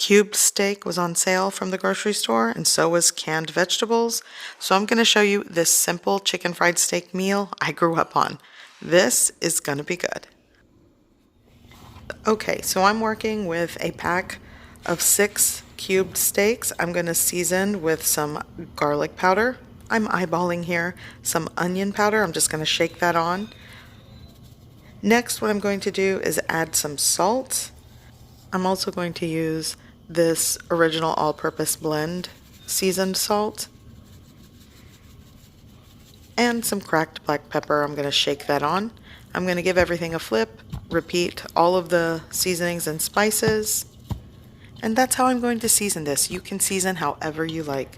cubed steak was on sale from the grocery store, and so was canned vegetables. So I'm going to show you this simple chicken fried steak meal I grew up on. This is going to be good. Okay, so I'm working with a pack of 6 cubed steaks. I'm going to season with some garlic powder. I'm eyeballing here some onion powder. I'm just going to shake that on. Next, what I'm going to do is add some salt. I'm also going to use this original all-purpose blend seasoned salt and some cracked black pepper. I'm going to shake that on. I'm going to give everything a flip, repeat all of the seasonings and spices, and that's how I'm going to season this. You can season however you like.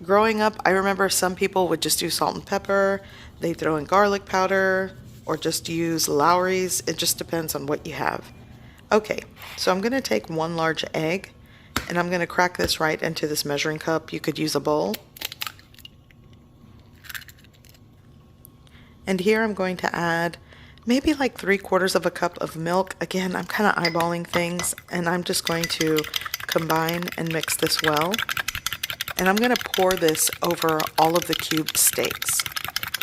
Growing up, I remember some people would just do salt and pepper, they throw in garlic powder, or just use Lowry's. It just depends on what you have. Okay, so I'm going to take 1 large egg, and I'm going to crack this right into this measuring cup. You could use a bowl. And here I'm going to add maybe like 3/4 of a cup of milk. Again, I'm kind of eyeballing things, and I'm just going to combine and mix this well. And I'm going to pour this over all of the cubed steaks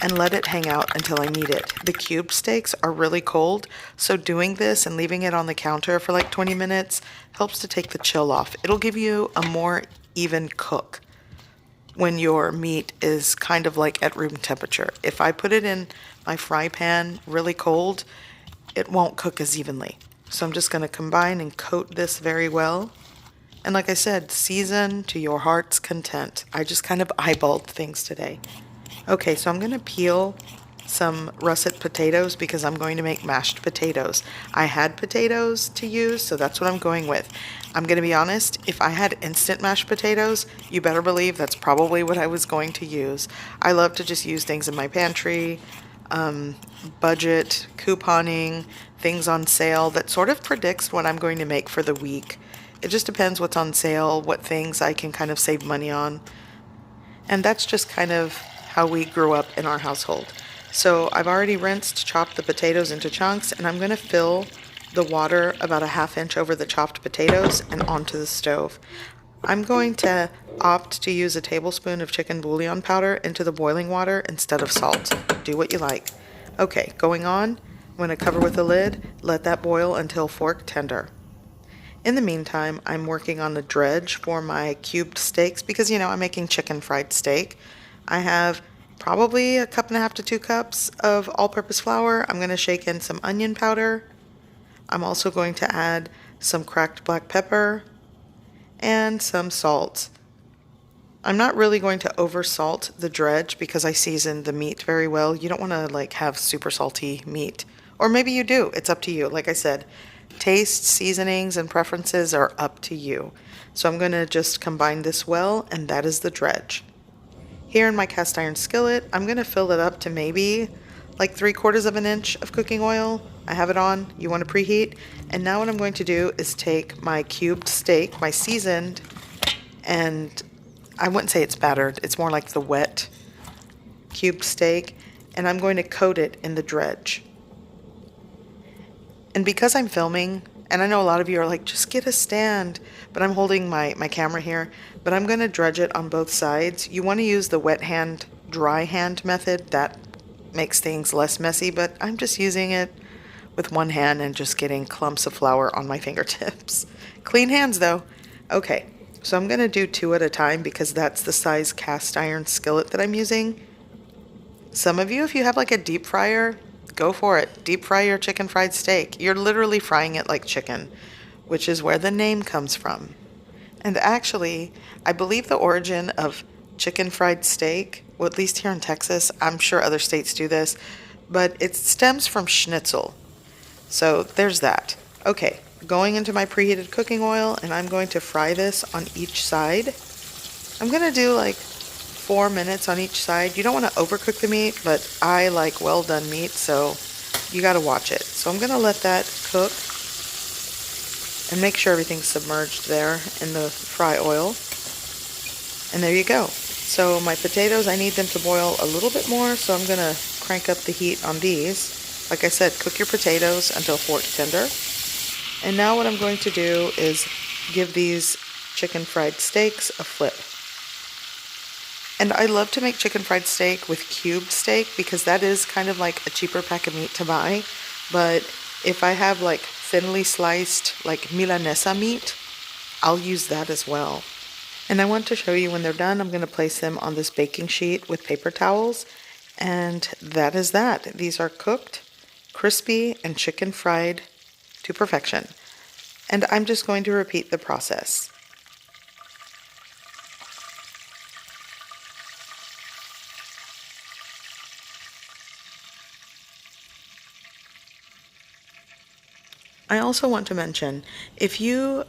and let it hang out until I need it. The cubed steaks are really cold, so doing this and leaving it on the counter for like 20 minutes helps to take the chill off. It'll give you a more even cook when your meat is kind of like at room temperature. If I put it in my fry pan really cold, it won't cook as evenly. So I'm just going to combine and coat this very well. And like I said, season to your heart's content. I just kind of eyeballed things today. Okay, so I'm going to peel some russet potatoes because I'm going to make mashed potatoes. I had potatoes to use, so that's what I'm going with. I'm going to be honest, if I had instant mashed potatoes, you better believe that's probably what I was going to use. I love to just use things in my pantry, budget, couponing, things on sale that sort of predicts what I'm going to make for the week. It just depends what's on sale, what things I can kind of save money on. And that's just kind of how we grew up in our household. So I've already chopped the potatoes into chunks, and I'm going to fill the water about a 1/2 inch over the chopped potatoes and onto the stove. I'm going to opt to use a tablespoon of chicken bouillon powder into the boiling water instead of salt. Do what you like. Okay, going on, I'm going to cover with a lid, let that boil until fork tender. In the meantime, I'm working on the dredge for my cubed steaks because, you know, I'm making chicken fried steak. I have probably 1.5 cups to 2 cups of all-purpose flour. I'm going to shake in some onion powder. I'm also going to add some cracked black pepper and some salt. I'm not really going to over salt the dredge because I seasoned the meat very well. You don't want to like have super salty meat, or maybe you do. It's up to you. Like I said, taste, seasonings, and preferences are up to you. So I'm going to just combine this well, and that is the dredge. Here in my cast iron skillet, I'm going to fill it up to maybe like 3/4 inch of cooking oil. I have it on. You want to preheat. And now what I'm going to do is take my cubed steak, my seasoned, and I wouldn't say it's battered. It's more like the wet cubed steak, and I'm going to coat it in the dredge. And because I'm filming, and I know a lot of you are like, just get a stand, but I'm holding my camera here, but I'm going to dredge it on both sides. You want to use the wet hand, dry hand method. That makes things less messy, but I'm just using it with one hand and just getting clumps of flour on my fingertips. Clean hands though. Okay, so I'm going to do 2 at a time because that's the size cast iron skillet that I'm using. Some of you, if you have like a deep fryer, go for it. Deep fry your chicken fried steak. You're literally frying it like chicken, which is where the name comes from. And actually, I believe the origin of chicken fried steak, well, at least here in Texas, I'm sure other states do this, but it stems from schnitzel. So there's that. Okay, going into my preheated cooking oil, and I'm going to fry this on each side. I'm going to do like 4 minutes on each side. You don't want to overcook the meat, but I like well done meat, so you got to watch it. So I'm going to let that cook and make sure everything's submerged there in the fry oil. And there you go. So my potatoes, I need them to boil a little bit more, so I'm going to crank up the heat on these. Like I said, cook your potatoes until fork tender. And now what I'm going to do is give these chicken fried steaks a flip. And I love to make chicken fried steak with cubed steak because that is kind of like a cheaper pack of meat to buy. But if I have like thinly sliced like milanesa meat, I'll use that as well. And I want to show you when they're done, I'm going to place them on this baking sheet with paper towels. And that is that. These are cooked, crispy, and chicken fried to perfection. And I'm just going to repeat the process. I also want to mention, if you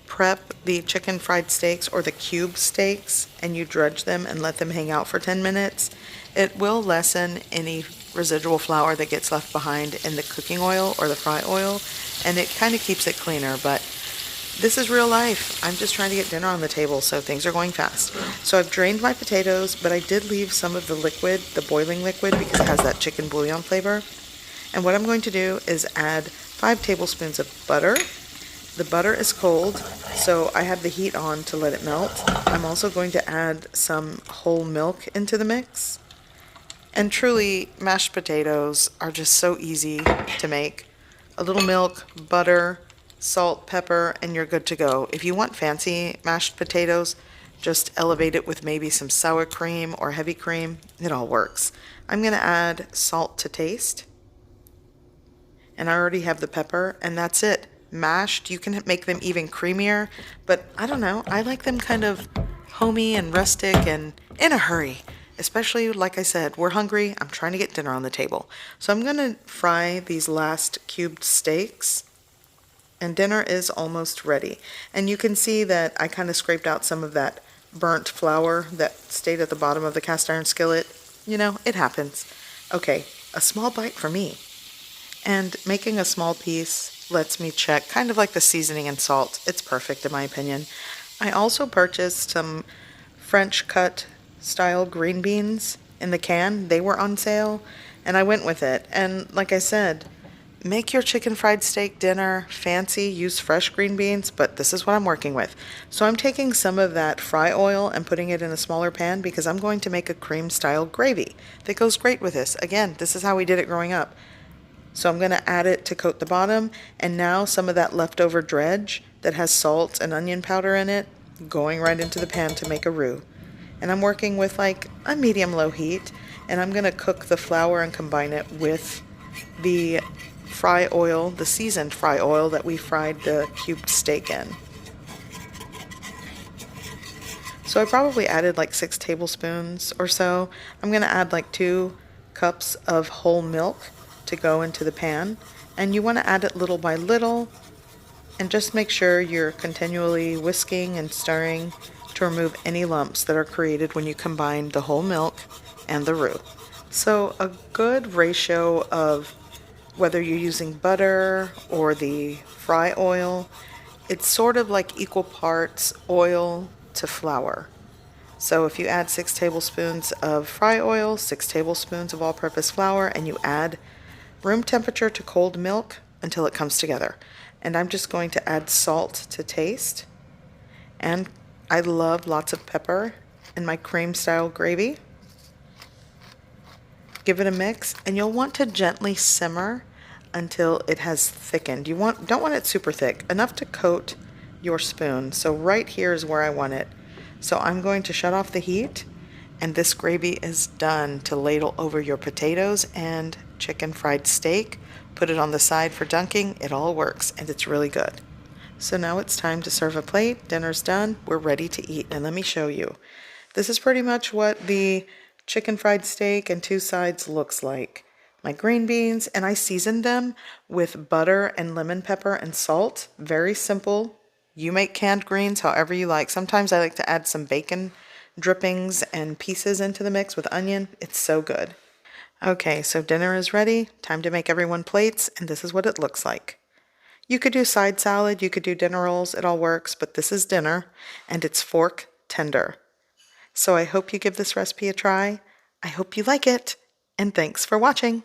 prep the chicken fried steaks or the cube steaks and you dredge them and let them hang out for 10 minutes, it will lessen any residual flour that gets left behind in the cooking oil or the fry oil, and it kind of keeps it cleaner. But this is real life. I'm just trying to get dinner on the table, so things are going fast. So I've drained my potatoes, but I did leave some of the liquid, the boiling liquid, because it has that chicken bouillon flavor. And what I'm going to do is add 5 tablespoons of butter. The butter is cold, so I have the heat on to let it melt. I'm also going to add some whole milk into the mix. And truly, mashed potatoes are just so easy to make. A little milk, butter, salt, pepper, and you're good to go. If you want fancy mashed potatoes, just elevate it with maybe some sour cream or heavy cream. It all works. I'm going to add salt to taste. And I already have the pepper, and that's it. Mashed, you can make them even creamier, but I don't know, I like them kind of homey and rustic and in a hurry. Especially, like I said, we're hungry, I'm trying to get dinner on the table. So I'm gonna fry these last cubed steaks, and dinner is almost ready. And you can see that I kind of scraped out some of that burnt flour that stayed at the bottom of the cast iron skillet. You know, it happens. Okay, a small bite for me. And making a small piece lets me check, kind of like the seasoning and salt. It's perfect in my opinion. I also purchased some French cut style green beans in the can. They were on sale and I went with it. And like I said, make your chicken fried steak dinner fancy, use fresh green beans, but this is what I'm working with. So I'm taking some of that fry oil and putting it in a smaller pan because I'm going to make a cream style gravy that goes great with this. Again, this is how we did it growing up. So I'm going to add it to coat the bottom, and now some of that leftover dredge that has salt and onion powder in it going right into the pan to make a roux. And I'm working with like a medium-low heat, and I'm going to cook the flour and combine it with the fry oil, the seasoned fry oil that we fried the cubed steak in. So I probably added like 6 tablespoons or so. I'm going to add like 2 cups of whole milk to go into the pan, and you want to add it little by little and just make sure you're continually whisking and stirring to remove any lumps that are created when you combine the whole milk and the roux. So a good ratio of whether you're using butter or the fry oil, it's sort of like equal parts oil to flour. So if you add 6 tablespoons of fry oil, 6 tablespoons of all-purpose flour, and you add room temperature to cold milk until it comes together. And I'm just going to add salt to taste. And I love lots of pepper in my cream style gravy. Give it a mix, and you'll want to gently simmer until it has thickened. You don't want it super thick, enough to coat your spoon. So right here is where I want it. So I'm going to shut off the heat, and this gravy is done to ladle over your potatoes and chicken fried steak. Put it on the side for dunking. It all works, and it's really good. So now it's time to serve a plate. Dinner's done. We're ready to eat, and let me show you. This is pretty much what the chicken fried steak and 2 sides looks like. My green beans, and I seasoned them with butter and lemon pepper and salt. Very simple. You make canned greens however you like. Sometimes I like to add some bacon drippings and pieces into the mix with onion. It's so good. Okay, so dinner is ready. Time to make everyone plates, and this is what it looks like. You could do side salad, you could do dinner rolls, it all works, but this is dinner, and it's fork tender. So I hope you give this recipe a try. I hope you like it, and thanks for watching.